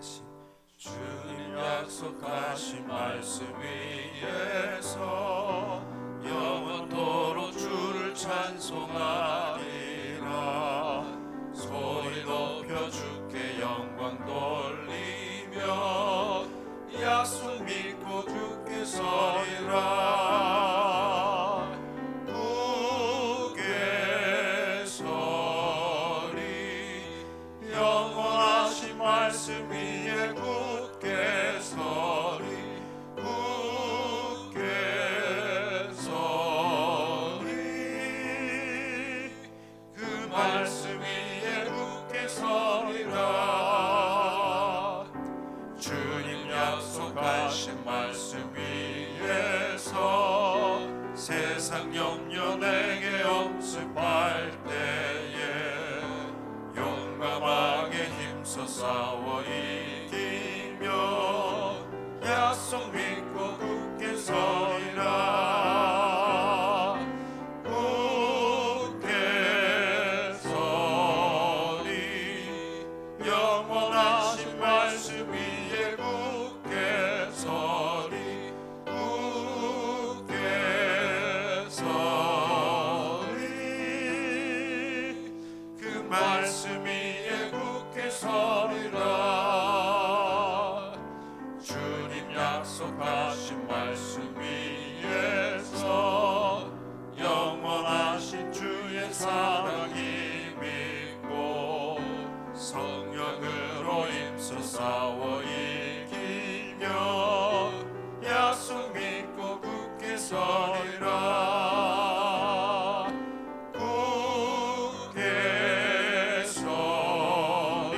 나아가신 주님 약속하신 말씀 위에서 영원토록 주를 찬송하리라. 소리 높여 주께 영광 돌리며 약속 믿고 주께 서리라. 굳게 서리 영원하신 말씀 위에 굳게 서리. 굳게 서리 그 말씀 위에 굳게 서리라. 주님 약속하신 말씀 위에서 세상 염려 내게 엄습할 때에 용감하게 힘써 싸워 이기며 약속 믿고 굳게 서리라. 굳게 서리 영원하신 말씀 위에 굳게 서리. 굳게 서리 그 말씀 위에 굳게 서리라. 주님 약속하신 말씀 위에서 영원하신 주의 사랑이 믿고 성령으로 힘써 싸워 이기며 약속 믿고 굳게 서리라. 굳게 서리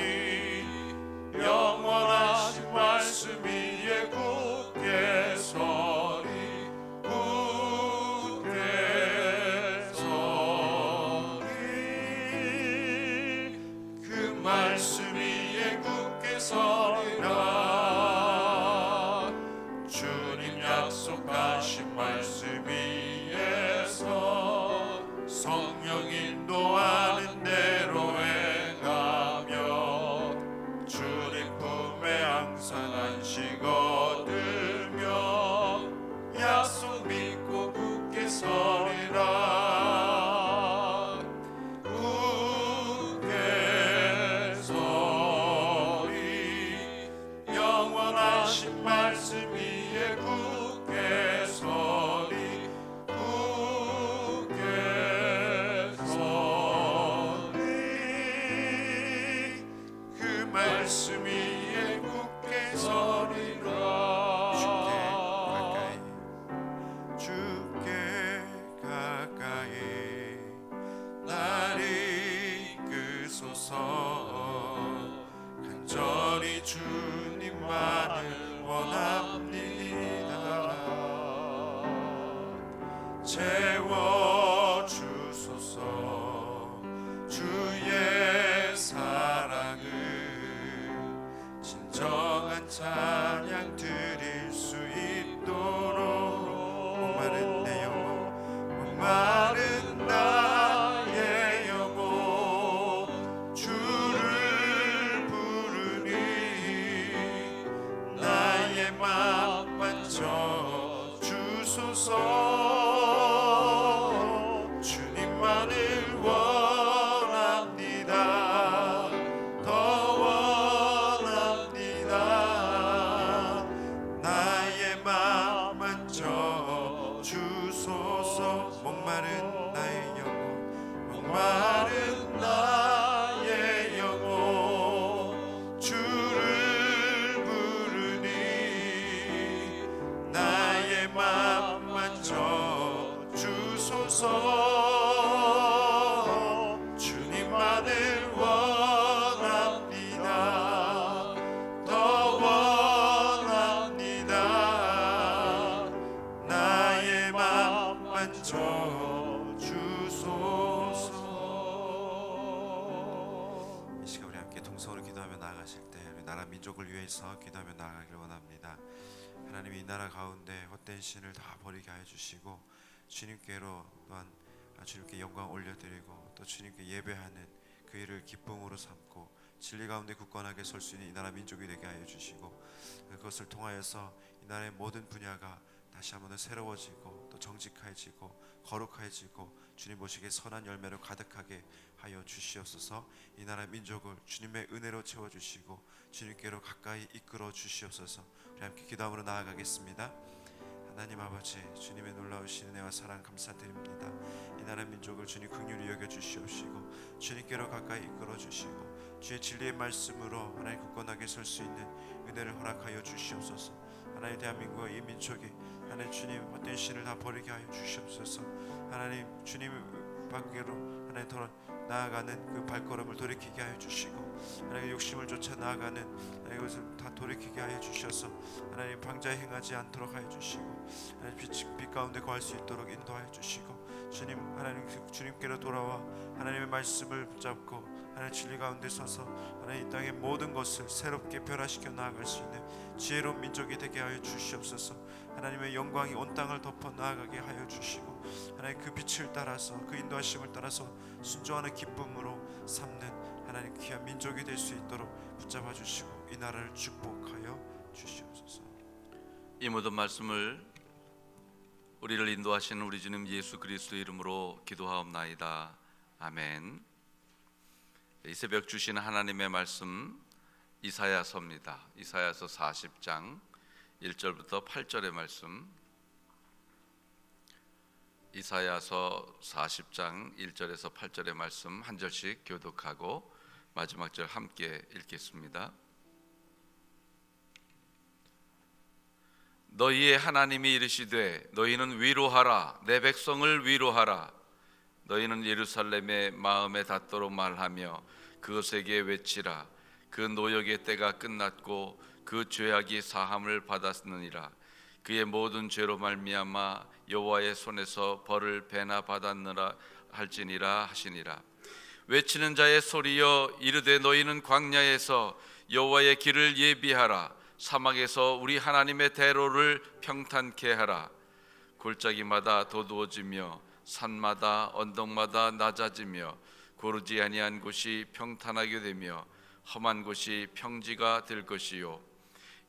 영원하신 말씀 위에 굳게 서리. 굳게 서리 그 말씀 위에 굳게 서리라. 주님 약속하신 말씀 위에서 성령 인도하는 대로 행하며 주님 품에 항상 안식 얻으며 약속 믿고 굳게 서리라. 굳게 서리 영원하신 말씀 위에 굳게 서리. 굳게 서리 그 말씀 위에 굳게 서리라. 주께 가까이 날 이끄소서. 간절히 주님만을 원합니다. 채워주소서. 주의 사랑을 진정한 찬양 드릴 수 있도록. 목마른 내 영혼, 목마른 나의 영혼 주를 부르니 나의 맘 만져 주소서. 주님만을 원합니다. 더 원합니다. 나의 맘 만져 주소서. 목마른 나의 영혼, 목마른 나의 영혼 주를 부르니 나의 맘 만져 주소서. 주님만을 원합니다. 더 원합니다. 나의 맘 만져 주소서. 이 시간 우리 함께 동성으로 기도하며 나아가실 때 우리 나라 민족을 위해서 기도하며 나아가길 원합니다. 하나님, 이 나라 가운데 헛된 신을 다 버리게 하여 주시고 주님께로 또한 주님께 영광 올려드리고 또 주님께 예배하는 그 일을 기쁨으로 삼고 진리 가운데 굳건하게 설 수 있는 이 나라 민족이 되게 하여 주시고, 그것을 통하여서 이 나라의 모든 분야가 다시 한번 더 새로워지고 또 정직해지고 거룩해지고 주님 보시기에 선한 열매로 가득하게 하여 주시옵소서. 이 나라 민족을 주님의 은혜로 채워주시고 주님께로 가까이 이끌어 주시옵소서. 우리 함께 기도함으로 나아가겠습니다. 하나님 아버지, 주님의 놀라우신 은혜와 사랑 감사드립니다. 이 나라 민족을 주님 긍휼히 여겨 주시옵시고 주님께로 가까이 이끌어 주시고 주의 진리의 말씀으로 하나님 굳건하게 설 수 있는 은혜를 허락하여 주시옵소서. 하나님 대한민국과 이 민족이 하나님 주님 헛된 신을 다 버리게 하여 주시옵소서. 하나님 주님 밖으로 하나님 더 나아가는 그 발걸음을 돌이키게 하여 주시고 하나님 욕심을 쫓아 나아가는 하나님 것을 다 돌이키게 하여 주셔서 하나님 방자에 행하지 않도록 하여 주시고 하나님 빛 가운데 거할 수 있도록 인도하여 주시고 주님 하나님 주님께로 돌아와 하나님의 말씀을 붙잡고 하나님 진리 가운데 서서 하나님 이 땅의 모든 것을 새롭게 변화시켜 나아갈 수 있는 지혜로운 민족이 되게 하여 주시옵소서. 하나님의 영광이 온 땅을 덮어 나아가게 하여 주시고 하나님 그 빛을 따라서 그 인도하심을 따라서 순종하는 기쁨으로 삼는 하나님 귀한 민족이 될 수 있도록 붙잡아 주시고 이 나라를 축복하여 주시옵소서. 이 모든 말씀을 우리를 인도하시는 우리 주님 예수 그리스도의 이름으로 기도하옵나이다. 아멘. 이 새벽 주신 하나님의 말씀 이사야서입니다. 이사야서 40장 1절부터 8절의 말씀. 이사야서 40장 1절에서 8절의 말씀 한 절씩 교독하고 마지막 절 함께 읽겠습니다. 너희의 하나님이 이르시되 너희는 위로하라, 내 백성을 위로하라. 너희는 예루살렘의 마음에 닿도록 말하며 그것에게 외치라. 그 노역의 때가 끝났고 그 죄악이 사함을 받았느니라. 그의 모든 죄로 말미암아 여호와의 손에서 벌을 배나 받았느라 할지니라 하시니라. 외치는 자의 소리여 이르되 너희는 광야에서 여호와의 길을 예비하라. 사막에서 우리 하나님의 대로를 평탄케 하라. 골짜기마다 도두어지며 산마다 언덕마다 낮아지며 고르지 아니한 곳이 평탄하게 되며 험한 곳이 평지가 될 것이요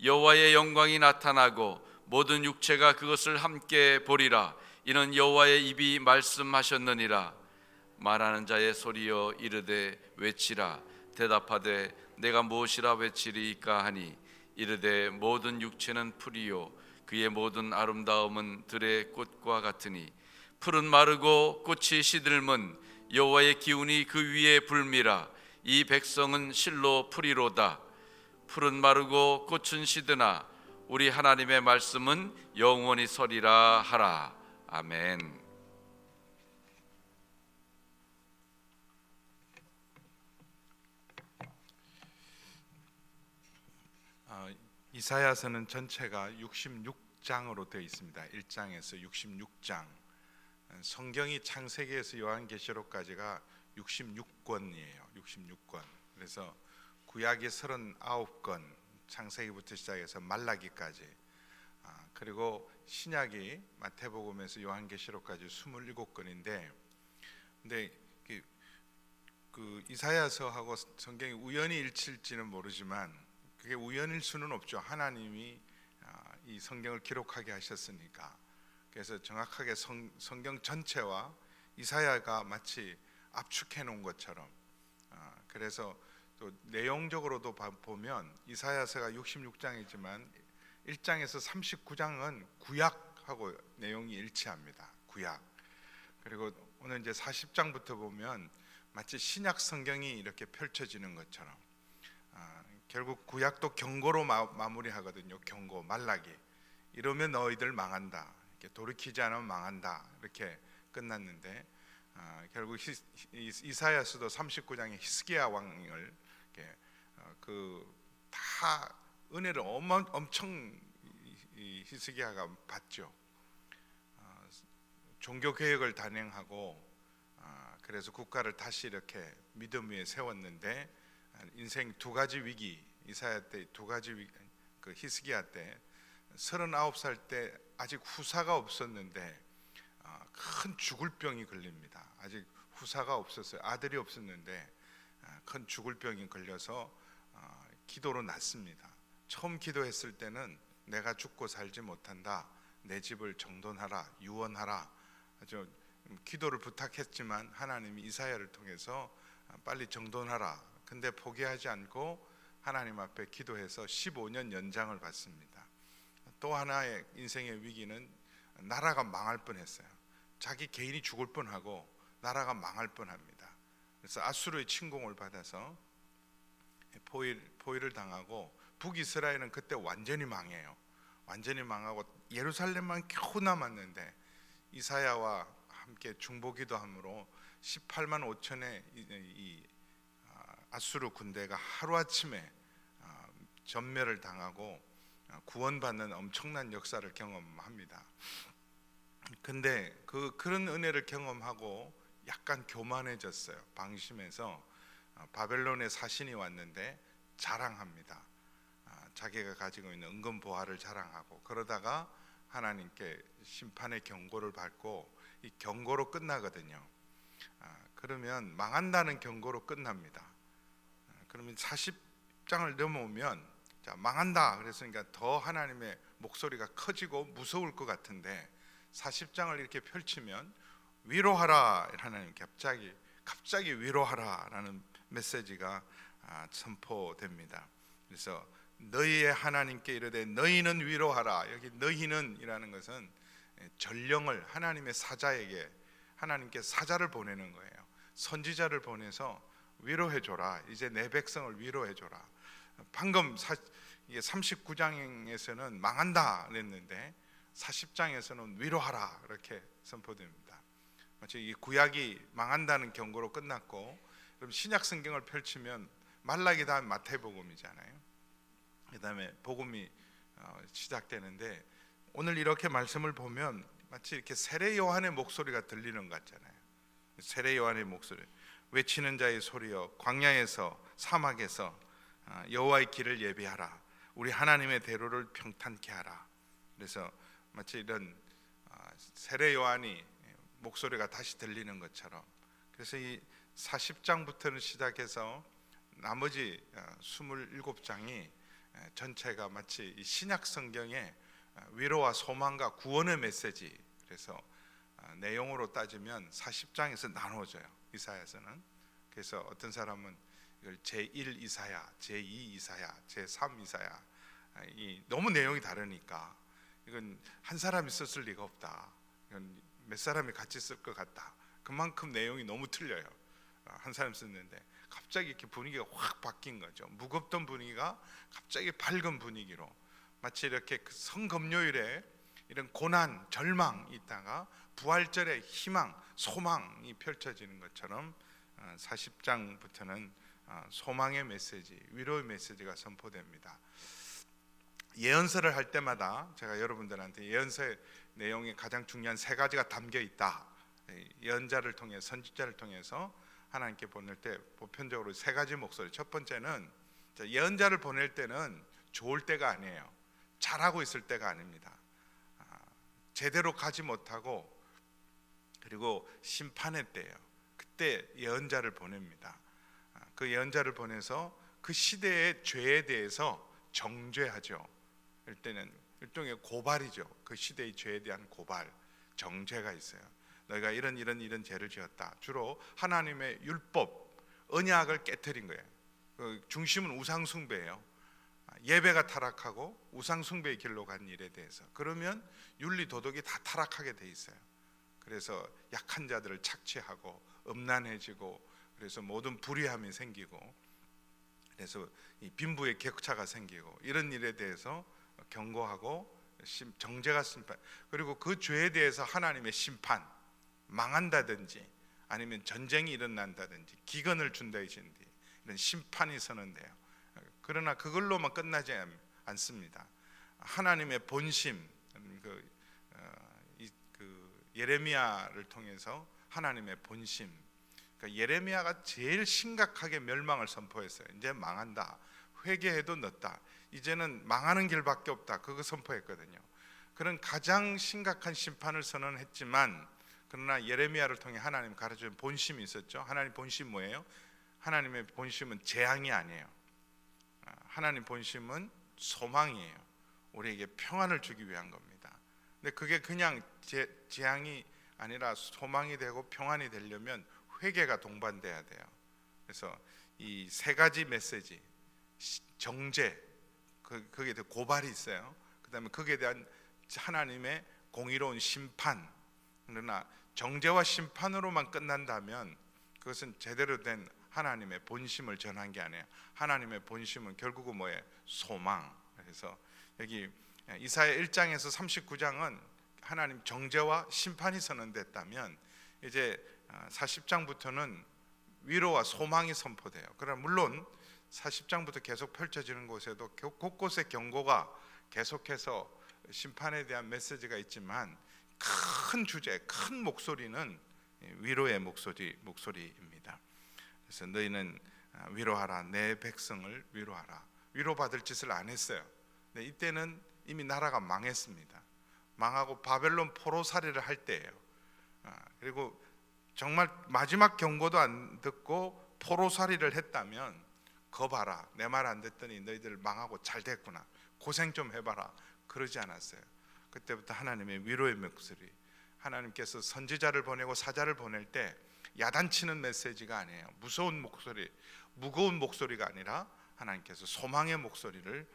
여호와의 영광이 나타나고 모든 육체가 그것을 함께 보리라. 이는 여호와의 입이 말씀하셨느니라. 말하는 자의 소리여 이르되 외치라. 대답하되 내가 무엇이라 외치리이까 하니 이르되 모든 육체는 풀이요 그의 모든 아름다움은 들의 꽃과 같으니 풀은 마르고 꽃이 시들면 여호와의 기운이 그 위에 불미라. 이 백성은 실로 풀이로다. 풀은 마르고 꽃은 시드나 우리 하나님의 말씀은 영원히 서리라 하라. 아멘. 이사야서는 전체가 66장으로 되어 있습니다. 1장에서 66장. 성경이 창세기에서 요한계시록까지가 66권이에요. 66권. 그래서 구약이 39권, 창세기부터 시작해서 말라기까지. 그리고 신약이 마태복음에서 요한계시록까지 27권인데, 근데 그 이사야서하고 성경이 우연히 일치일지는 모르지만 그게 우연일 수는 없죠. 하나님이 이 성경을 기록하게 하셨으니까. 그래서 정확하게 성경 전체와 이사야가 마치 압축해 놓은 것처럼, 그래서 또 내용적으로도 보면 이사야서가 66장이지만 1장에서 39장은 구약하고 내용이 일치합니다. 구약. 그리고 오늘 이제 40장부터 보면 마치 신약 성경이 이렇게 펼쳐지는 것처럼, 결국 구약도 경고로 마무리하거든요. 경고, 말라기. 이러면 너희들 망한다. 이렇게 돌이키지 않으면 망한다. 이렇게 끝났는데, 결국 이사야서도 39장에 히스기야 왕을 다 은혜를 엄청 히스기야가 받죠. 종교 개혁을 단행하고, 그래서 국가를 다시 이렇게 믿음 위에 세웠는데, 인생 두 가지 위기, 이사야 때 두 가지 위기, 그 히스기야 때 39살 때 아직 후사가 없었는데 큰 죽을 병이 걸립니다. 아직 후사가 없었어요. 아들이 없었는데 큰 죽을 병이 걸려서 기도로 낫습니다. 처음 기도했을 때는 내가 죽고 살지 못한다, 내 집을 정돈하라, 유언하라, 아주 기도를 부탁했지만 하나님이 이사야를 통해서 빨리 정돈하라. 근데 포기하지 않고 하나님 앞에 기도해서 15년 연장을 받습니다. 또 하나의 인생의 위기는 나라가 망할 뻔했어요. 자기 개인이 죽을 뻔하고 나라가 망할 뻔합니다. 그래서 아수르의 침공을 받아서 포위를 당하고 북이스라엘은 그때 완전히 망해요. 완전히 망하고 예루살렘만 겨우 남았는데 이사야와 함께 중보기도함으로 18만 5천의 이 아수르 군대가 하루아침에 전멸을 당하고 구원받는 엄청난 역사를 경험합니다. 근데 그런 은혜를 경험하고 약간 교만해졌어요. 방심해서 바벨론의 사신이 왔는데 자랑합니다. 자기가 가지고 있는 은근 보화를 자랑하고, 그러다가 하나님께 심판의 경고를 받고 이 경고로 끝나거든요. 그러면 망한다는 경고로 끝납니다. 그러면 40장을 넘어오면 자, 망한다 그랬으니까 더 하나님의 목소리가 커지고 무서울 것 같은데 40장을 이렇게 펼치면 위로하라, 하나님 갑자기 위로하라라는 메시지가 선포됩니다. 그래서 너희의 하나님께 이르되 너희는 위로하라. 여기 너희는 이라는 것은 전령을 하나님의 사자에게 하나님께 사자를 보내는 거예요. 선지자를 보내서 위로해 줘라. 이제 내 백성을 위로해 줘라. 방금 39장에서는 망한다 그랬는데 40장에서는 위로하라 이렇게 선포됩니다. 마치 이 구약이 망한다는 경고로 끝났고, 그럼 신약 성경을 펼치면 말라기 다음 마태복음이잖아요. 그다음에 복음이 시작되는데 오늘 이렇게 말씀을 보면 마치 이렇게 세례 요한의 목소리가 들리는 것 같잖아요. 세례 요한의 목소리, 외치는 자의 소리여 광야에서 사막에서 여호와의 길을 예비하라, 우리 하나님의 대로를 평탄케 하라. 그래서 마치 이런 세례 요한이 목소리가 다시 들리는 것처럼, 그래서 이 40장부터는 시작해서 나머지 27장이 전체가 마치 이 신약 성경의 위로와 소망과 구원의 메시지. 그래서 내용으로 따지면 40장에서 나눠져요. 이사야서는. 그래서 어떤 사람은 이걸 제1 이사야, 제2 이사야, 제3 이사야, 이 너무 내용이 다르니까 이건 한 사람이 썼을 리가 없다, 이건 몇 사람이 같이 쓸 것 같다, 그만큼 내용이 너무 틀려요. 한 사람 썼는데 갑자기 이렇게 분위기가 확 바뀐 거죠. 무겁던 분위기가 갑자기 밝은 분위기로, 마치 이렇게 그 성금요일에 이런 고난, 절망이 있다가 부활절에 희망, 소망이 펼쳐지는 것처럼 40장부터는 소망의 메시지, 위로의 메시지가 선포됩니다. 예언서를 할 때마다 제가 여러분들한테 예언서의 내용이 가장 중요한 세 가지가 담겨 있다. 예언자를 통해, 선지자를 통해서 하나님께 보낼 때 보편적으로 세 가지 목소리. 첫 번째는 예언자를 보낼 때는 좋을 때가 아니에요. 잘하고 있을 때가 아닙니다. 제대로 가지 못하고 그리고 심판의 때예요. 그때 예언자를 보냅니다. 그 예언자를 보내서 그 시대의 죄에 대해서 정죄하죠. 이때는 일종의 고발이죠. 그 시대의 죄에 대한 고발, 정죄가 있어요. 너희가 이런 죄를 지었다. 주로 하나님의 율법, 언약을 깨뜨린 거예요. 그 중심은 우상 숭배예요. 예배가 타락하고 우상 숭배의 길로 간 일에 대해서. 그러면 윤리 도덕이 다 타락하게 돼 있어요. 그래서 약한 자들을 착취하고 음란해지고, 그래서 모든 불의함이 생기고, 그래서 이 빈부의 격차가 생기고, 이런 일에 대해서 경고하고 정죄가 심판, 그리고 그 죄에 대해서 하나님의 심판, 망한다든지 아니면 전쟁이 일어난다든지 기근을 준다든지 이런 심판이 선언돼요. 그러나 그걸로만 끝나지 않습니다. 하나님의 본심, 예레미야를 통해서 하나님의 본심, 그러니까 예레미야가 제일 심각하게 멸망을 선포했어요. 이제 망한다, 회개해도 늦다, 이제는 망하는 길밖에 없다, 그거 선포했거든요. 그런 가장 심각한 심판을 선언했지만, 그러나 예레미야를 통해 하나님 가르쳐준 본심이 있었죠. 하나님 본심 뭐예요? 하나님의 본심은 재앙이 아니에요. 하나님 본심은 소망이에요. 우리에게 평안을 주기 위한 겁니다. 근데 그게 그냥 재앙이 아니라 소망이 되고 평안이 되려면 회개가 동반돼야 돼요. 그래서 이 세 가지 메시지, 정죄, 거기에 대한 고발이 있어요. 그다음에 거기에 대한 하나님의 공의로운 심판. 그러나 정죄와 심판으로만 끝난다면 그것은 제대로 된 하나님의 본심을 전한 게 아니에요. 하나님의 본심은 결국은 뭐예요? 소망. 그래서 여기 이사야 1장에서 39장은 하나님 정죄와 심판이 선언됐다면 이제 40장부터는 위로와 소망이 선포돼요. 그러나 물론 40장부터 계속 펼쳐지는 곳에도 곳곳에 경고가 계속해서 심판에 대한 메시지가 있지만 큰 주제, 큰 목소리는 위로의 목소리입니다. 그래서 너희는 위로하라, 내 백성을 위로하라. 위로받을 짓을 안 했어요. 근데 이때는 이미 나라가 망했습니다. 망하고 바벨론 포로살이를 할 때예요. 그리고 정말 마지막 경고도 안 듣고 포로살이를 했다면 거 봐라, 내 말 안 듣더니 너희들 망하고 잘 됐구나, 고생 좀 해봐라, 그러지 않았어요. 그때부터 하나님의 위로의 목소리, 하나님께서 선지자를 보내고 사자를 보낼 때 야단치는 메시지가 아니에요. 무서운 목소리, 무거운 목소리가 아니라 하나님께서 소망의 목소리를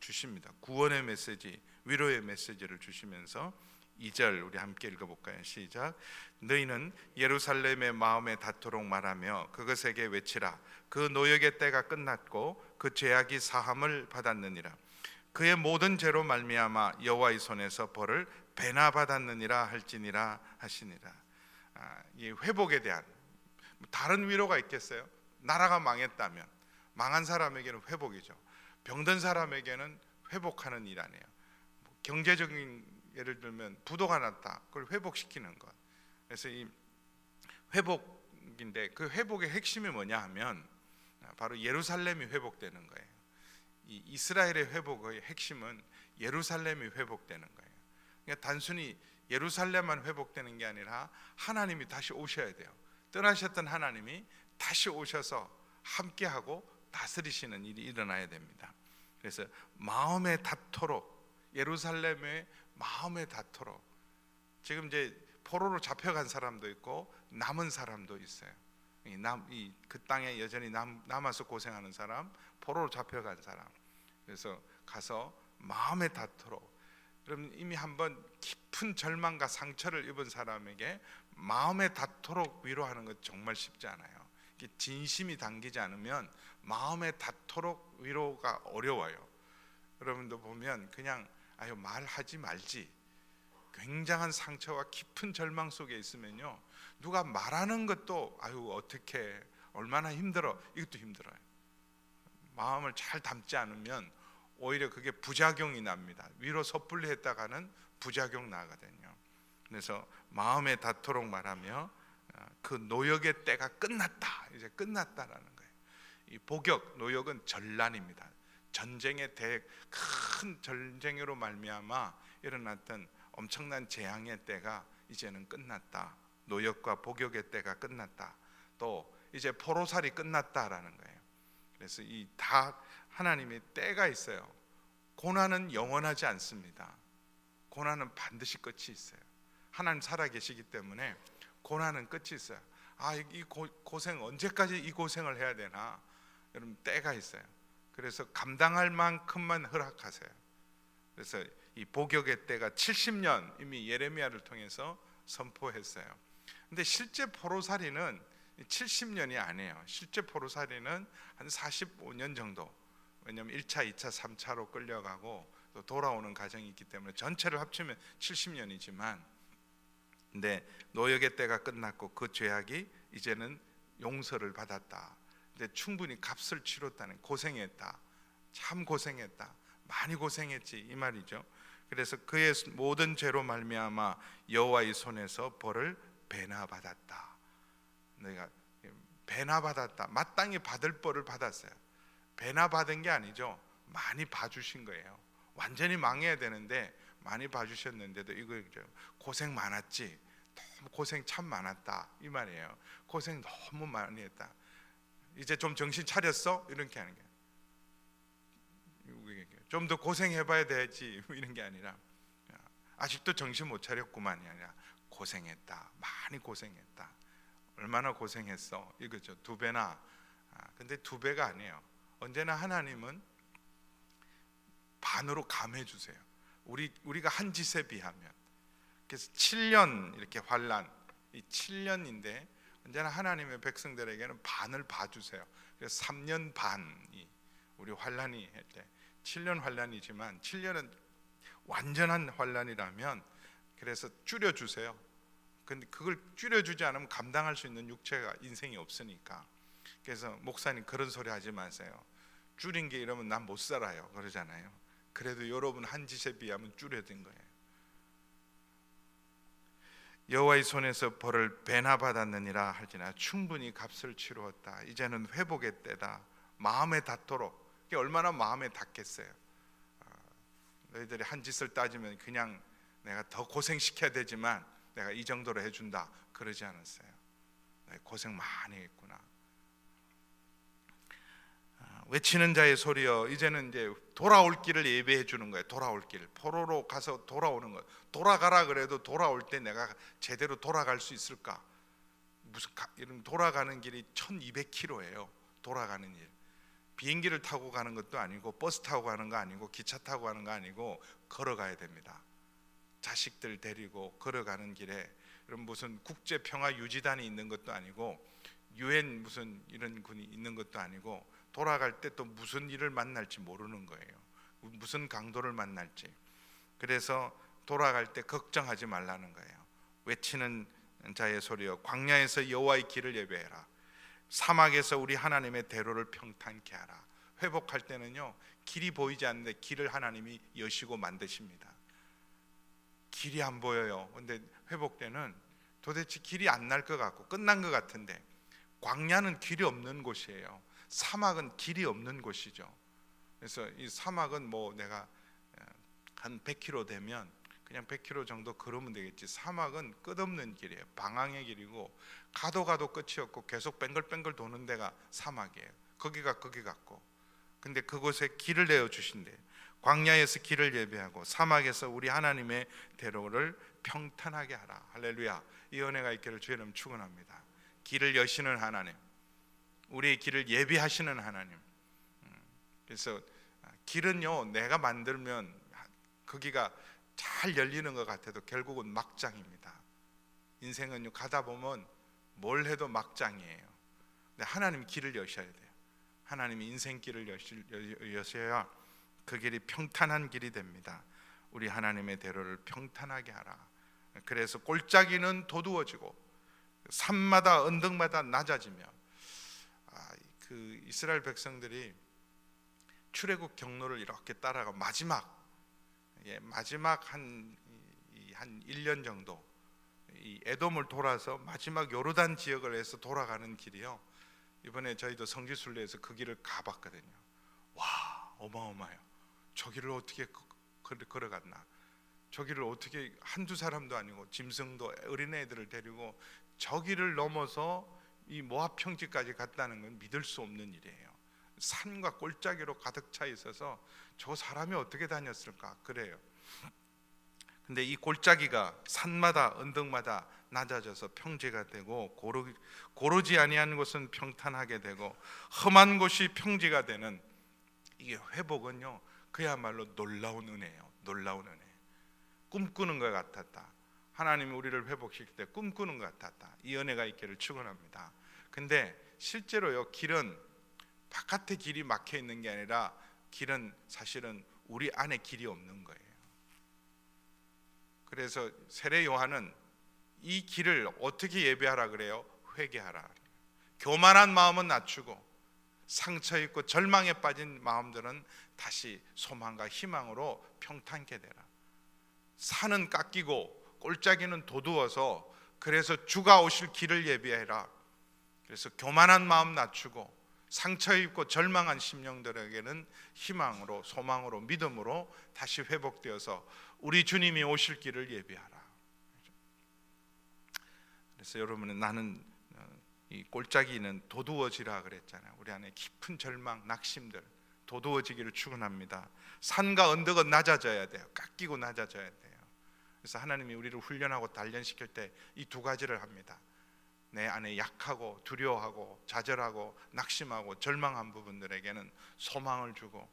주십니다. 구원의 메시지, 위로의 메시지를 주시면서 2절 우리 함께 읽어볼까요? 시작. 너희는 예루살렘의 마음에 닿도록 말하며 그것에게 외치라. 그 노역의 때가 끝났고 그 죄악이 사함을 받았느니라. 그의 모든 죄로 말미암아 여호와의 손에서 벌을 배나 받았느니라 할지니라 하시니라. 이 회복에 대한 다른 위로가 있겠어요? 나라가 망했다면 망한 사람에게는 회복이죠. 병든 사람에게는 회복하는 일 아니에요. 경제적인 예를 들면 부도가 났다, 그걸 회복시키는 것. 그래서 이 회복인데 그 회복의 핵심이 뭐냐 하면 바로 예루살렘이 회복되는 거예요. 이 이스라엘의 회복의 핵심은 예루살렘이 회복되는 거예요. 그러니까 단순히 예루살렘만 회복되는 게 아니라 하나님이 다시 오셔야 돼요. 떠나셨던 하나님이 다시 오셔서 함께하고 다스리시는 일이 일어나야 됩니다. 그래서 마음에 닿도록, 예루살렘의 마음에 닿도록. 지금 이제 포로로 잡혀간 사람도 있고 남은 사람도 있어요. 그 땅에 여전히 남아서 고생하는 사람, 포로로 잡혀간 사람. 그래서 가서 마음에 닿도록. 그럼 이미 한번 깊은 절망과 상처를 입은 사람에게 마음에 닿도록 위로하는 것 정말 쉽지 않아요. 진심이 담기지 않으면 마음에 닿도록 위로가 어려워요. 여러분도 보면 그냥 아유 말하지 말지, 굉장한 상처와 깊은 절망 속에 있으면요, 누가 말하는 것도 아유 어떻게 얼마나 힘들어, 이것도 힘들어요. 마음을 잘 담지 않으면 오히려 그게 부작용이 납니다. 위로 섣불리 했다가는 부작용 나거든요. 그래서 마음에 닿도록 말하며 그 노역의 때가 끝났다, 이제 끝났다라는 거예요. 이 복역, 노역은 전란입니다. 전쟁의 큰 전쟁으로 말미암아 일어났던 엄청난 재앙의 때가 이제는 끝났다. 노역과 복역의 때가 끝났다. 또 이제 포로살이 끝났다라는 거예요. 그래서 이 다 하나님의 때가 있어요. 고난은 영원하지 않습니다. 고난은 반드시 끝이 있어요. 하나님 살아계시기 때문에 고난은 끝이 있어요. 이 고생 언제까지 이 고생을 해야 되나? 여러분 때가 있어요. 그래서 감당할 만큼만 허락하세요. 그래서 이 복역의 때가 70년 이미 예레미야를 통해서 선포했어요. 근데 실제 포로살이는 70년이 아니에요. 실제 포로살이는 한 45년 정도. 왜냐하면 1차, 2차, 3차로 끌려가고 또 돌아오는 과정이 있기 때문에 전체를 합치면 70년이지만, 근데 노역의 때가 끝났고 그 죄악이 이제는 용서를 받았다. 이제 충분히 값을 치렀다는, 고생했다, 참 고생했다, 많이 고생했지 이 말이죠. 그래서 그의 모든 죄로 말미암아 여호와의 손에서 벌을 배나 받았다. 내가 배나 받았다, 마땅히 받을 벌을 받았어요. 배나 받은 게 아니죠. 많이 봐주신 거예요. 완전히 망해야 되는데 많이 봐주셨는데도 이거 고생 많았지, 너무 고생 참 많았다 이 말이에요. 고생 너무 많이 했다. 이제 좀 정신 차렸어? 이런 게 아니라 좀 더 고생해봐야 되지 이런 게 아니라 아직도 정신 못 차렸구만이 아니라 고생했다, 많이 고생했다. 얼마나 고생했어? 이거죠. 2배나. 근데 2배가 아니에요. 언제나 하나님은 반으로 감해 주세요. 우리가 한 짓에 비하면. 그래서 7년 이렇게 환난, 이 7년인데 언제나 하나님의 백성들에게는 반을 봐주세요. 그래서 3년 반이 우리 환난이 할 때 7년 환난이지만 7년은 완전한 환난이라면 그래서 줄여주세요. 근데 그걸 줄여주지 않으면 감당할 수 있는 육체가 인생이 없으니까. 그래서 목사님 그런 소리 하지 마세요. 줄인 게 이러면 난 못 살아요 그러잖아요. 그래도 여러분 한 짓에 비하면 줄여진 거예요. 여호와의 손에서 벌을 배나 받았느니라 할지나 충분히 값을 치루었다. 이제는 회복의 때다. 마음에 닿도록. 이게 얼마나 마음에 닿겠어요. 너희들이 한 짓을 따지면 그냥 내가 더 고생시켜야 되지만 내가 이 정도로 해준다 그러지 않았어요. 고생 많이 했구나. 외치는 자의 소리여, 이제는 이제 돌아올 길을 예배해 주는 거예요. 돌아올 길, 포로로 가서 돌아오는 거예요. 돌아가라 그래도 돌아올 때 내가 제대로 돌아갈 수 있을까? 이런 돌아가는 길이 1200km예요. 돌아가는 길. 비행기를 타고 가는 것도 아니고 버스 타고 가는 거 아니고 기차 타고 가는 거 아니고 걸어가야 됩니다. 자식들 데리고 걸어가는 길에 무슨 국제평화유지단이 있는 것도 아니고 유엔 무슨 이런 군이 있는 것도 아니고 돌아갈 때 또 무슨 일을 만날지 모르는 거예요. 무슨 강도를 만날지. 그래서 돌아갈 때 걱정하지 말라는 거예요. 외치는 자의 소리여, 광야에서 여호와의 길을 예배해라. 사막에서 우리 하나님의 대로를 평탄케 하라. 회복할 때는요, 길이 보이지 않는데 길을 하나님이 여시고 만드십니다. 길이 안 보여요. 근데 회복 때는 도대체 길이 안 날 것 같고 끝난 것 같은데, 광야는 길이 없는 곳이에요. 사막은 길이 없는 곳이죠. 그래서 이 사막은 뭐 내가 한 100km 되면 그냥 100km 정도 걸으면 되겠지. 사막은 끝없는 길이에요. 방황의 길이고 가도 끝이 없고 계속 뱅글뱅글 도는 데가 사막이에요. 거기가 거기 같고. 근데 그곳에 길을 내어 주신대. 광야에서 길을 예배하고 사막에서 우리 하나님의 대로를 평탄하게 하라. 할렐루야. 이 은혜가 있기를 주의 이름 축원합니다. 길을 여시는 하나님, 우리의 길을 예비하시는 하나님. 그래서 길은요, 내가 만들면 거기가 잘 열리는 것 같아도 결국은 막장입니다. 인생은요, 가다 보면 뭘 해도 막장이에요. 근데 하나님 길을 여셔야 돼요. 하나님이 인생길을 여셔야 그 길이 평탄한 길이 됩니다. 우리 하나님의 대로를 평탄하게 하라. 그래서 골짜기는 도두어지고 산마다 언덕마다 낮아지며. 그 이스라엘 백성들이 출애굽 경로를 이렇게 따라가 마지막 한 1년 정도 이 에돔을 돌아서 마지막 요르단 지역을 해서 돌아가는 길이요. 이번에 저희도 성지순례에서 그 길을 가봤거든요. 와, 어마어마해요. 저 길을 어떻게 걸어갔나? 저 길을 어떻게 한두 사람도 아니고 짐승도 어린애들을 데리고 저 길을 넘어서 이 모압 평지까지 갔다는 건 믿을 수 없는 일이에요. 산과 골짜기로 가득 차 있어서 저 사람이 어떻게 다녔을까? 그래요. 근데 이 골짜기가 산마다 언덕마다 낮아져서 평지가 되고 고르지 아니한 곳은 평탄하게 되고 험한 곳이 평지가 되는, 이게 회복은요 그야말로 놀라운 은혜예요. 놀라운 은혜. 꿈꾸는 것 같았다. 하나님이 우리를 회복시킬 때 꿈꾸는 것 같았다. 이 은혜가 있기를 축원합니다. 근데 실제로요, 길은 바깥에 길이 막혀 있는 게 아니라 길은 사실은 우리 안에 길이 없는 거예요. 그래서 세례 요한은 이 길을 어떻게 예배하라 그래요? 회개하라. 교만한 마음은 낮추고 상처 있고 절망에 빠진 마음들은 다시 소망과 희망으로 평탄케 되라. 산은 깎이고 골짜기는 도두어서 그래서 주가 오실 길을 예비해라. 그래서 교만한 마음 낮추고 상처 입고 절망한 심령들에게는 희망으로, 소망으로, 믿음으로 다시 회복되어서 우리 주님이 오실 길을 예비하라. 그래서 여러분은 나는 이 골짜기는 도두어지라 그랬잖아요. 우리 안에 깊은 절망, 낙심들 도두어지기를 축원합니다. 산과 언덕은 낮아져야 돼요. 깎이고 낮아져야 돼요. 그래서 하나님이 우리를 훈련하고 단련시킬 때 이 두 가지를 합니다. 내 안에 약하고 두려워하고 좌절하고 낙심하고 절망한 부분들에게는 소망을 주고,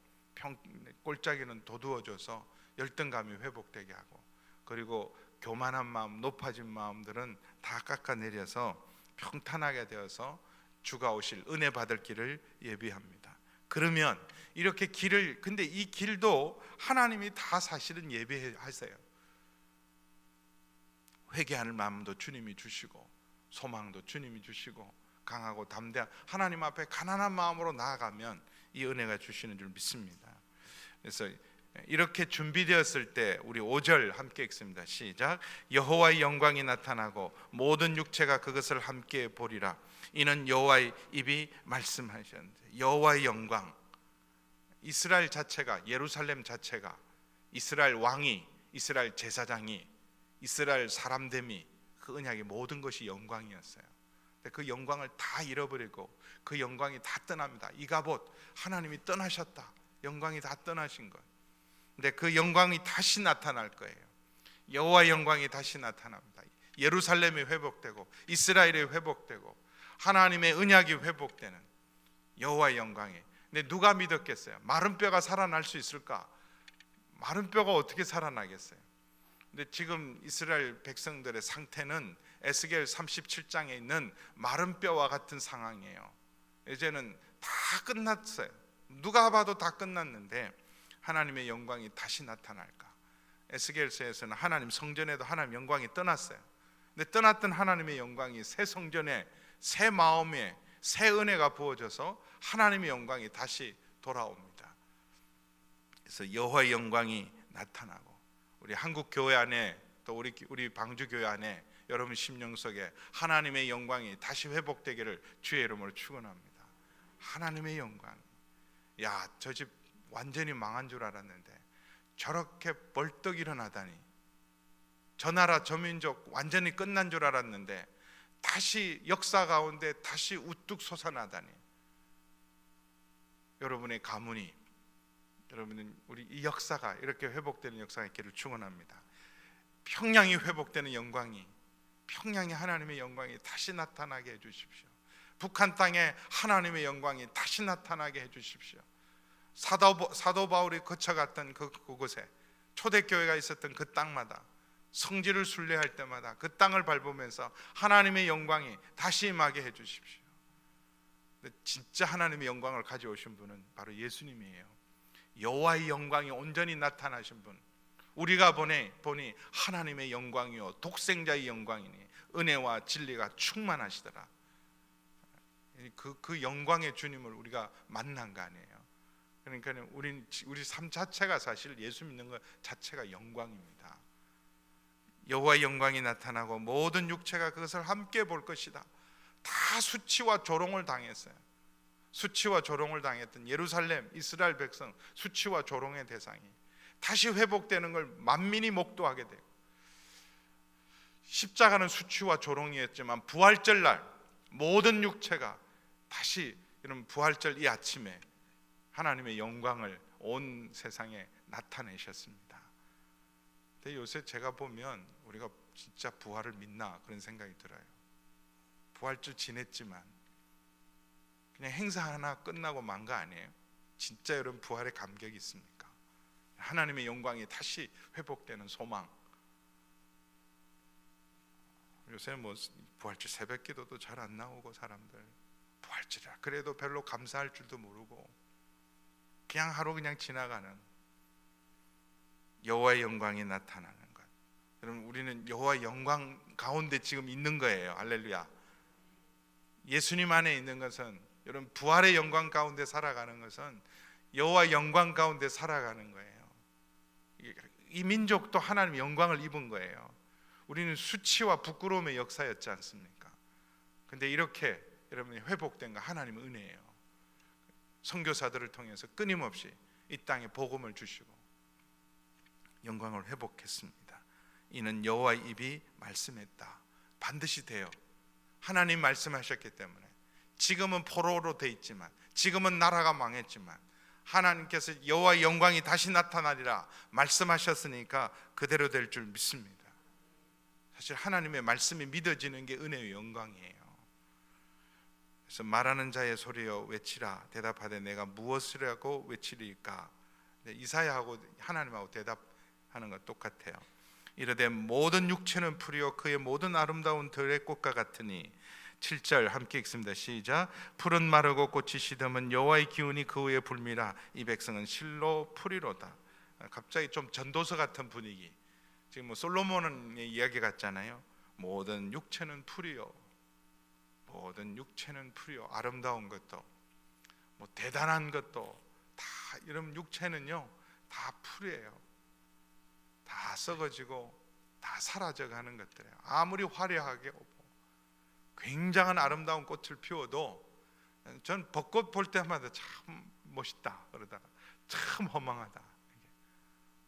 골짜기는 도두어져서 열등감이 회복되게 하고, 그리고 교만한 마음, 높아진 마음들은 다 깎아내려서 평탄하게 되어서 주가 오실 은혜 받을 길을 예비합니다. 그러면 이렇게 길을, 근데 이 길도 하나님이 다 사실은 예비하세요. 회개하는 마음도 주님이 주시고, 소망도 주님이 주시고, 강하고 담대한 하나님 앞에 가난한 마음으로 나아가면 이 은혜가 주시는 줄 믿습니다. 그래서 이렇게 준비되었을 때 우리 5절 함께 읽습니다. 시작. 여호와의 영광이 나타나고 모든 육체가 그것을 함께 보리라. 이는 여호와의 입이 말씀하셨는데, 여호와의 영광, 이스라엘 자체가, 예루살렘 자체가, 이스라엘 왕이, 이스라엘 제사장이, 이스라엘 사람됨이, 그 언약의 모든 것이 영광이었어요. 근데 그 영광을 다 잃어버리고 그 영광이 다 떠납니다. 이가봇, 하나님이 떠나셨다. 영광이 다 떠나신 것. 근데 그 영광이 다시 나타날 거예요. 여호와의 영광이 다시 나타납니다. 예루살렘이 회복되고 이스라엘이 회복되고 하나님의 언약이 회복되는 여호와의 영광이. 근데 누가 믿었겠어요? 마른 뼈가 살아날 수 있을까? 마른 뼈가 어떻게 살아나겠어요? 근데 지금 이스라엘 백성들의 상태는 에스겔 37장에 있는 마른 뼈와 같은 상황이에요. 이제는 다 끝났어요. 누가 봐도 다 끝났는데 하나님의 영광이 다시 나타날까? 에스겔서에서는 하나님 성전에도 하나님 영광이 떠났어요. 근데 떠났던 하나님의 영광이 새 성전에, 새 마음에 새 은혜가 부어져서 하나님의 영광이 다시 돌아옵니다. 그래서 여호와의 영광이 나타나고, 우리 한국 교회 안에, 또 우리 방주 교회 안에 여러분 심령 속에 하나님의 영광이 다시 회복되기를 주의 이름으로 축원합니다. 하나님의 영광. 야, 저 집 완전히 망한 줄 알았는데 저렇게 벌떡 일어나다니, 저 나라 저 민족 완전히 끝난 줄 알았는데 다시 역사 가운데 다시 우뚝 솟아나다니. 여러분의 가문이, 여러분은 우리 이 역사가 이렇게 회복되는 역사가 있기를 축원합니다. 평양이 회복되는 영광이, 평양에 하나님의 영광이 다시 나타나게 해주십시오. 북한 땅에 하나님의 영광이 다시 나타나게 해주십시오. 사도 바울이 거쳐갔던 그곳에, 초대교회가 있었던 그 땅마다, 성지를 순례할 때마다 그 땅을 밟으면서 하나님의 영광이 다시 임하게 해주십시오. 근데 진짜 하나님의 영광을 가져오신 분은 바로 예수님이에요. 여호와의 영광이 온전히 나타나신 분, 우리가 보니 하나님의 영광이요 독생자의 영광이니 은혜와 진리가 충만하시더라. 그 영광의 주님을 우리가 만난 거 아니에요. 그러니까 우리 삶 자체가 사실 예수 믿는 것 자체가 영광입니다. 여호와의 영광이 나타나고 모든 육체가 그것을 함께 볼 것이다. 다 수치와 조롱을 당했어요. 수치와 조롱을 당했던 예루살렘, 이스라엘 백성, 수치와 조롱의 대상이 다시 회복되는 걸 만민이 목도하게 되고, 십자가는 수치와 조롱이었지만 부활절 날 모든 육체가 다시, 이런 부활절 이 아침에 하나님의 영광을 온 세상에 나타내셨습니다. 근데 요새 제가 보면 우리가 진짜 부활을 믿나 그런 생각이 들어요. 부활절 지냈지만 그냥 행사 하나 끝나고 만 거 아니에요? 진짜 여러분 부활의 감격이 있습니까? 하나님의 영광이 다시 회복되는 소망. 요새 뭐 부활절 새벽 기도도 잘 안 나오고, 사람들 부활절이라 그래도 별로 감사할 줄도 모르고 그냥 하루 그냥 지나가는 여호와의 영광이 나타나는 것. 여러분, 우리는 여호와의 영광 가운데 지금 있는 거예요. 할렐루야. 예수님 안에 있는 것은, 여러분 부활의 영광 가운데 살아가는 것은 여호와의 영광 가운데 살아가는 거예요. 이 민족도 하나님의 영광을 입은 거예요. 우리는 수치와 부끄러움의 역사였지 않습니까? 근데 이렇게 여러분이 회복된 거 하나님의 은혜예요. 선교사들을 통해서 끊임없이 이 땅에 복음을 주시고 영광을 회복했습니다. 이는 여호와의 입이 말씀했다. 반드시 돼요. 하나님 말씀하셨기 때문에. 지금은 포로로 돼 있지만, 지금은 나라가 망했지만 하나님께서 여호와의 영광이 다시 나타나리라 말씀하셨으니까 그대로 될 줄 믿습니다. 사실 하나님의 말씀이 믿어지는 게 은혜의 영광이에요. 그래서 말하는 자의 소리여 외치라. 대답하되 내가 무엇이라고 외치리까? 이사야하고 하나님하고 대답하는 것 똑같아요. 이르되 모든 육체는 풀이요 그의 모든 아름다운 들의 꽃과 같으니. 7절 함께 읽습니다. 시작. 풀은 마르고 꽃이 시듬은 여호와의 기운이 그 위에 불미라. 이 백성은 실로 풀이로다. 갑자기 좀 전도서 같은 분위기. 지금 뭐 솔로몬의 이야기 같잖아요. 모든 육체는 풀이요, 모든 육체는 풀이요. 아름다운 것도 뭐 대단한 것도 다 이런 육체는요 다 풀이에요. 다 썩어지고 다 사라져가는 것들이에요. 아무리 화려하게 오고 굉장한 아름다운 꽃을 피워도 전 벚꽃 볼 때마다 참 멋있다 그러다가 참 허망하다.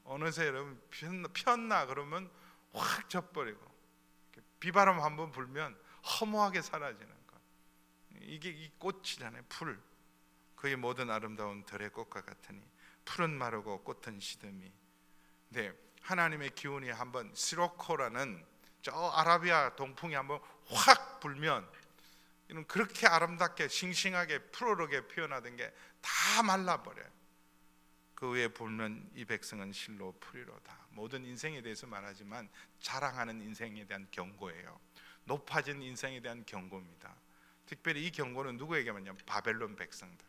어느새 여러분 피었나 그러면 확 져버리고 비바람 한번 불면 허무하게 사라지는 것. 이게 이 꽃이잖아요. 풀. 그의 모든 아름다운 들의 꽃과 같으니 풀은 마르고 꽃은 시듬이. 네, 하나님의 기운이 한번 시로코라는 저 아라비아 동풍이 한번 확 불면 이는 그렇게 아름답게 싱싱하게 푸르르게 피어나던 게 다 말라버려요. 그 위에 불면 이 백성은 실로 풀이로다. 모든 인생에 대해서 말하지만 자랑하는 인생에 대한 경고예요. 높아진 인생에 대한 경고입니다. 특별히 이 경고는 누구에게 맞냐면 바벨론 백성들.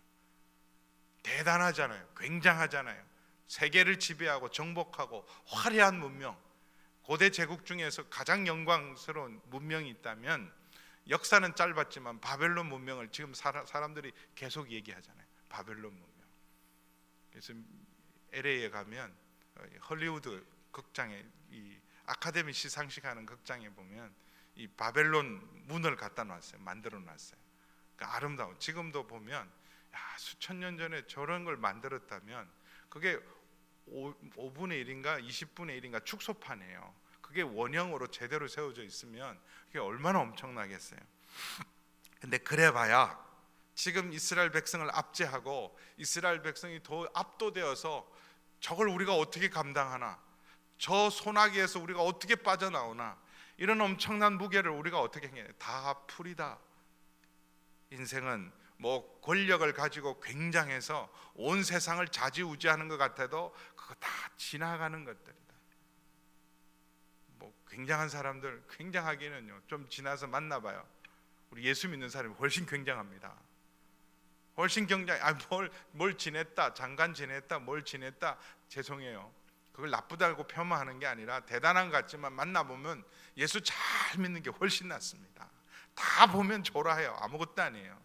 대단하잖아요. 굉장하잖아요. 세계를 지배하고 정복하고 화려한 문명, 고대 제국 중에서 가장 영광스러운 문명이 있다면 역사는 짧았지만 바벨론 문명을 지금 사람들이 계속 얘기하잖아요. 바벨론 문명. 그래서 LA에 가면 헐리우드 극장에 이 아카데미 시상식 하는 극장에 보면 이 바벨론 문을 갖다 놨어요. 만들어 놨어요. 그러니까 아름다워. 지금도 보면 수천 년 전에 저런 걸 만들었다면 그게 5분의 1인가 20분의 1인가 축소판이에요. 그게 원형으로 제대로 세워져 있으면 그게 얼마나 엄청나겠어요. 근데 그래봐야 지금 이스라엘 백성을 압제하고 이스라엘 백성이 더 압도되어서 저걸 우리가 어떻게 감당하나, 저 소나기에서 우리가 어떻게 빠져나오나, 이런 엄청난 무게를 우리가 어떻게 해야 돼? 다 풀이다. 인생은 뭐 권력을 가지고 굉장해서 온 세상을 좌지우지하는 것 같아도 그거 다 지나가는 것들이다. 뭐 굉장한 사람들, 굉장하기는요 좀 지나서 만나봐요. 우리 예수 믿는 사람이 훨씬 굉장합니다. 훨씬 굉장해. 뭘 지냈다, 장관 지냈다, 뭘 지냈다. 죄송해요. 그걸 나쁘다고 폄하하는 게 아니라 대단한 것 같지만 만나보면 예수 잘 믿는 게 훨씬 낫습니다. 다 보면 초라해요. 아무것도 아니에요.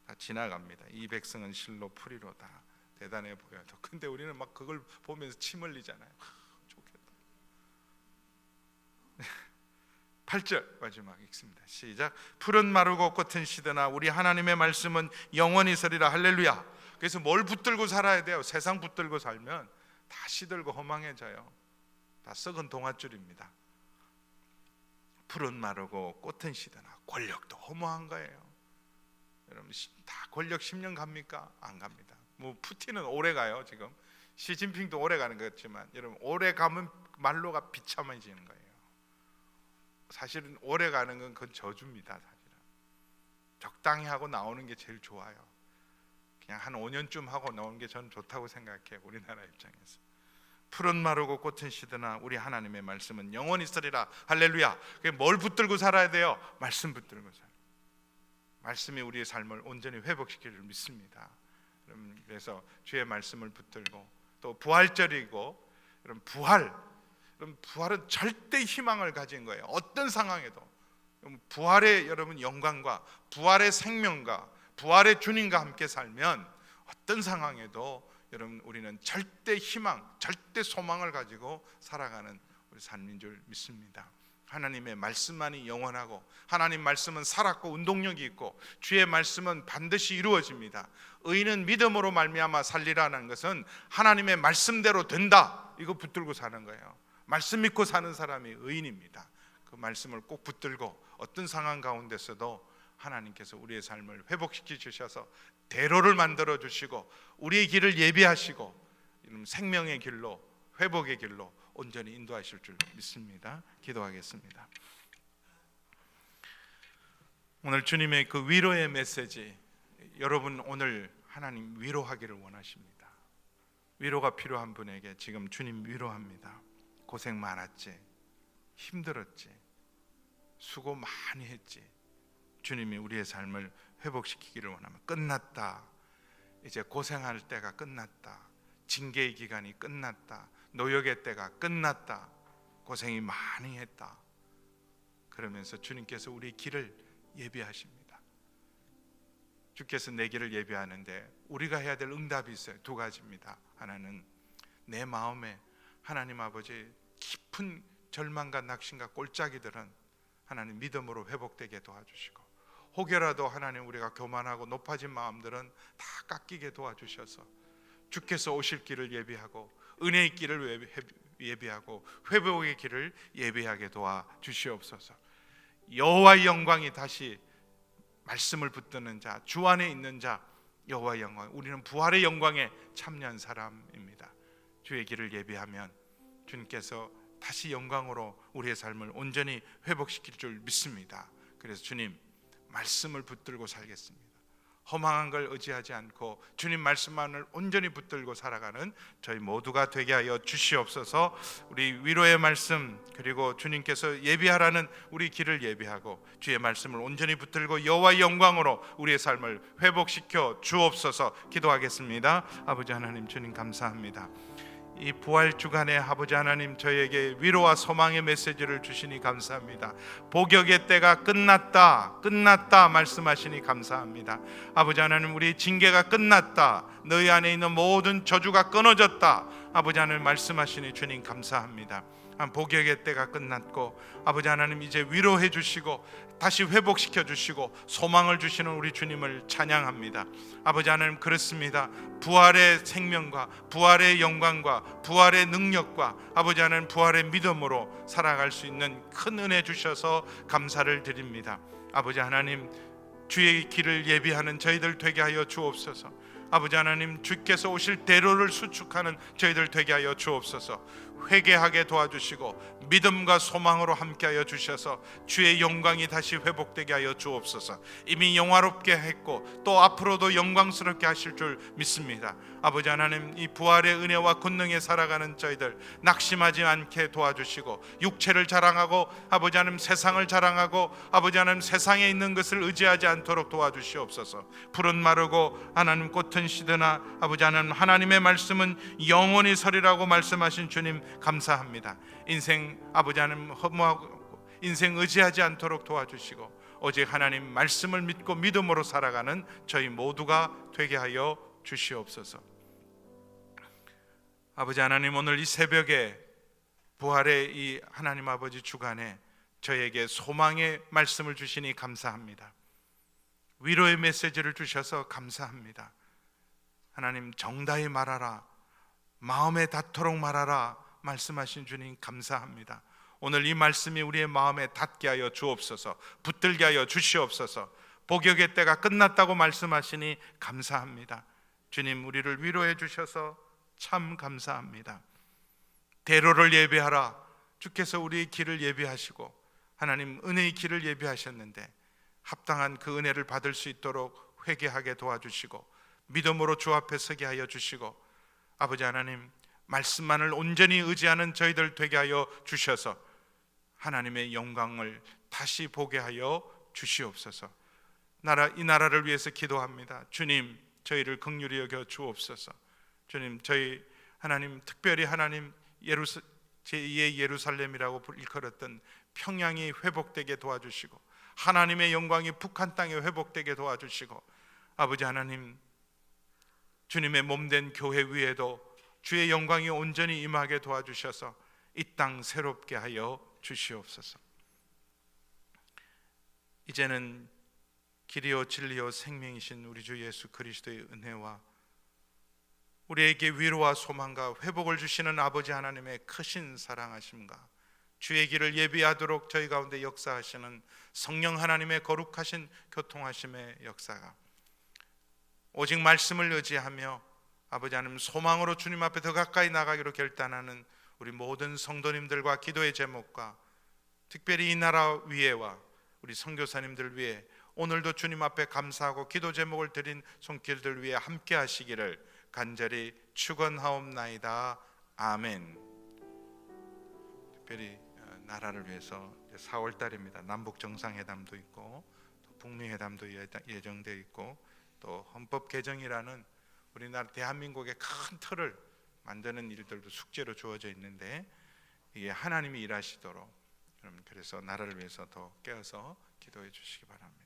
다 지나갑니다. 이 백성은 실로 풀이로다. 대단해 보여도 근데 우리는 막 그걸 보면서 침 흘리잖아요. 좋겠다. 8절 마지막 읽습니다. 시작. 풀은 마르고 꽃은 시드나 우리 하나님의 말씀은 영원히 서리라. 할렐루야. 그래서 뭘 붙들고 살아야 돼요? 세상 붙들고 살면 다 시들고 허망해져요. 다 썩은 동아줄입니다. 풀은 마르고 꽃은 시드나. 권력도 허무한 거예요. 여러분 다 권력 10년 갑니까? 안 갑니다. 뭐 푸틴은 오래 가요. 지금 시진핑도 오래 가는 것 같지만 여러분 오래 가면 말로가 비참해지는 거예요. 사실은 오래 가는 건 그건 저주입니다. 사실은 적당히 하고 나오는 게 제일 좋아요. 그냥 한 5년쯤 하고 나오는 게 저는 좋다고 생각해요. 우리나라 입장에서. 풀은 마르고 꽃은 시드나 우리 하나님의 말씀은 영원히 있으리라. 할렐루야. 그게 뭘 붙들고 살아야 돼요? 말씀 붙들고 살아요. 말씀이 우리의 삶을 온전히 회복시킬 줄 믿습니다. 그래서 주의 말씀을 붙들고 또 부활절이고 여러분 부활은 절대 희망을 가진 거예요. 어떤 상황에도 부활의 여러분 영광과 부활의 생명과 부활의 주님과 함께 살면 어떤 상황에도 여러분 우리는 절대 희망, 절대 소망을 가지고 살아가는 우리 삶인 줄 믿습니다. 하나님의 말씀만이 영원하고 하나님 말씀은 살았고 운동력이 있고 주의 말씀은 반드시 이루어집니다. 의인은 믿음으로 말미암아 살리라는 것은 하나님의 말씀대로 된다. 이거 붙들고 사는 거예요. 말씀 믿고 사는 사람이 의인입니다. 그 말씀을 꼭 붙들고 어떤 상황 가운데서도 하나님께서 우리의 삶을 회복시켜 주셔서 대로를 만들어 주시고 우리의 길을 예비하시고 생명의 길로, 회복의 길로 온전히 인도하실 줄 믿습니다. 기도하겠습니다. 오늘 주님의 그 위로의 메시지, 여러분 오늘 하나님 위로하기를 원하십니다. 위로가 필요한 분에게 지금 주님 위로합니다. 고생 많았지, 힘들었지, 수고 많이 했지. 주님이 우리의 삶을 회복시키기를 원하면 끝났다. 이제 고생할 때가 끝났다. 징계의 기간이 끝났다. 노역의 때가 끝났다. 고생이 많이 했다. 그러면서 주님께서 우리 길을 예비하십니다. 주께서 내 길을 예비하는데 우리가 해야 될 응답이 있어요. 두 가지입니다. 하나는 내 마음에 하나님 아버지 깊은 절망과 낙심과 꼴짜기들은 하나님 믿음으로 회복되게 도와주시고, 혹여라도 하나님 우리가 교만하고 높아진 마음들은 다 깎이게 도와주셔서 주께서 오실 길을 예비하고 은혜의 길을 예비하고 회복의 길을 예비하게 도와주시옵소서. 여호와의 영광이 다시 말씀을 붙드는 자, 주 안에 있는 자, 여호와의 영광, 우리는 부활의 영광에 참여한 사람입니다. 주의 길을 예비하면 주님께서 다시 영광으로 우리의 삶을 온전히 회복시킬 줄 믿습니다. 그래서 주님 말씀을 붙들고 살겠습니다. 허망한 걸 의지하지 않고 주님 말씀만을 온전히 붙들고 살아가는 저희 모두가 되게 하여 주시옵소서. 우리 위로의 말씀, 그리고 주님께서 예비하라는 우리 길을 예비하고 주의 말씀을 온전히 붙들고 여호와의 영광으로 우리의 삶을 회복시켜 주옵소서. 기도하겠습니다. 아버지 하나님, 주님 감사합니다. 이 부활 주간에 아버지 하나님 저에게 위로와 소망의 메시지를 주시니 감사합니다. 복역의 때가 끝났다, 끝났다 말씀하시니 감사합니다. 아버지 하나님, 우리 징계가 끝났다, 너희 안에 있는 모든 저주가 끊어졌다, 아버지 하나님 말씀하시니 주님 감사합니다. 복역의 때가 끝났고 아버지 하나님 이제 위로해 주시고 다시 회복시켜 주시고 소망을 주시는 우리 주님을 찬양합니다. 아버지 하나님, 그렇습니다. 부활의 생명과 부활의 영광과 부활의 능력과 아버지 하나님 부활의 믿음으로 살아갈 수 있는 큰 은혜 주셔서 감사를 드립니다. 아버지 하나님, 주의 길을 예비하는 저희들 되게 하여 주옵소서. 아버지 하나님, 주께서 오실 대로를 수축하는 저희들 되게 하여 주옵소서. 회개하게 도와주시고 믿음과 소망으로 함께하여 주셔서 주의 영광이 다시 회복되게 하여 주옵소서. 이미 영화롭게 했고 또 앞으로도 영광스럽게 하실 줄 믿습니다. 아버지 하나님, 이 부활의 은혜와 권능에 살아가는 저희들 낙심하지 않게 도와주시고 육체를 자랑하고 아버지 하나님 세상을 자랑하고 아버지 하나님 세상에 있는 것을 의지하지 않도록 도와주시옵소서. 푸른 마르고 하나님 꽃은 시드나 아버지 하나님, 하나님의 말씀은 영원히 서리라고 말씀하신 주님 감사합니다. 인생 아버지 하나님 허무하고 인생 의지하지 않도록 도와주시고 오직 하나님 말씀을 믿고 믿음으로 살아가는 저희 모두가 되게 하여 주시옵소서. 아버지 하나님, 오늘 이 새벽에 부활의 이 하나님 아버지 주간에 저에게 소망의 말씀을 주시니 감사합니다. 위로의 메시지를 주셔서 감사합니다. 하나님, 정다히 말하라, 마음에 닿도록 말하라 말씀하신 주님 감사합니다. 오늘 이 말씀이 우리의 마음에 닿게 하여 주옵소서. 붙들게 하여 주시옵소서. 복역의 때가 끝났다고 말씀하시니 감사합니다. 주님, 우리를 위로해 주셔서 참 감사합니다. 대로를 예비하라. 주께서 우리의 길을 예비하시고 하나님 은혜의 길을 예비하셨는데 합당한 그 은혜를 받을 수 있도록 회개하게 도와주시고 믿음으로 주 앞에 서게 하여 주시고 아버지 하나님, 말씀만을 온전히 의지하는 저희들 되게 하여 주셔서 하나님의 영광을 다시 보게 하여 주시옵소서. 이 나라를 위해서 기도합니다. 주님, 저희를 긍휼히 여겨 주옵소서. 주님, 저희 하나님, 특별히 하나님 제2의 예루살렘이라고 일컬었던 평양이 회복되게 도와주시고 하나님의 영광이 북한 땅에 회복되게 도와주시고 아버지 하나님, 주님의 몸된 교회 위에도 주의 영광이 온전히 임하게 도와주셔서 이 땅 새롭게 하여 주시옵소서. 이제는 길이요 진리요 생명이신 우리 주 예수 그리스도의 은혜와 우리에게 위로와 소망과 회복을 주시는 아버지 하나님의 크신 사랑하심과 주의 길을 예비하도록 저희 가운데 역사하시는 성령 하나님의 거룩하신 교통하심의 역사가, 오직 말씀을 의지하며 아버지 하나님 소망으로 주님 앞에 더 가까이 나가기로 결단하는 우리 모든 성도님들과 기도의 제목과 특별히 이 나라 위에와 우리 선교사님들 위해 오늘도 주님 앞에 감사하고 기도 제목을 드린 손길들 위해 함께 하시기를 간절히 축원하옵나이다. 아멘. 특별히 나라를 위해서 4월 달입니다. 남북 정상회담도 있고 또 북미 회담도 예정되어 있고 또 헌법 개정이라는 우리나라 대한민국의 큰 틀을 만드는 일들도 숙제로 주어져 있는데 이게 하나님이 일하시도록 여러분 그래서 나라를 위해서 더 깨어서 기도해 주시기 바랍니다.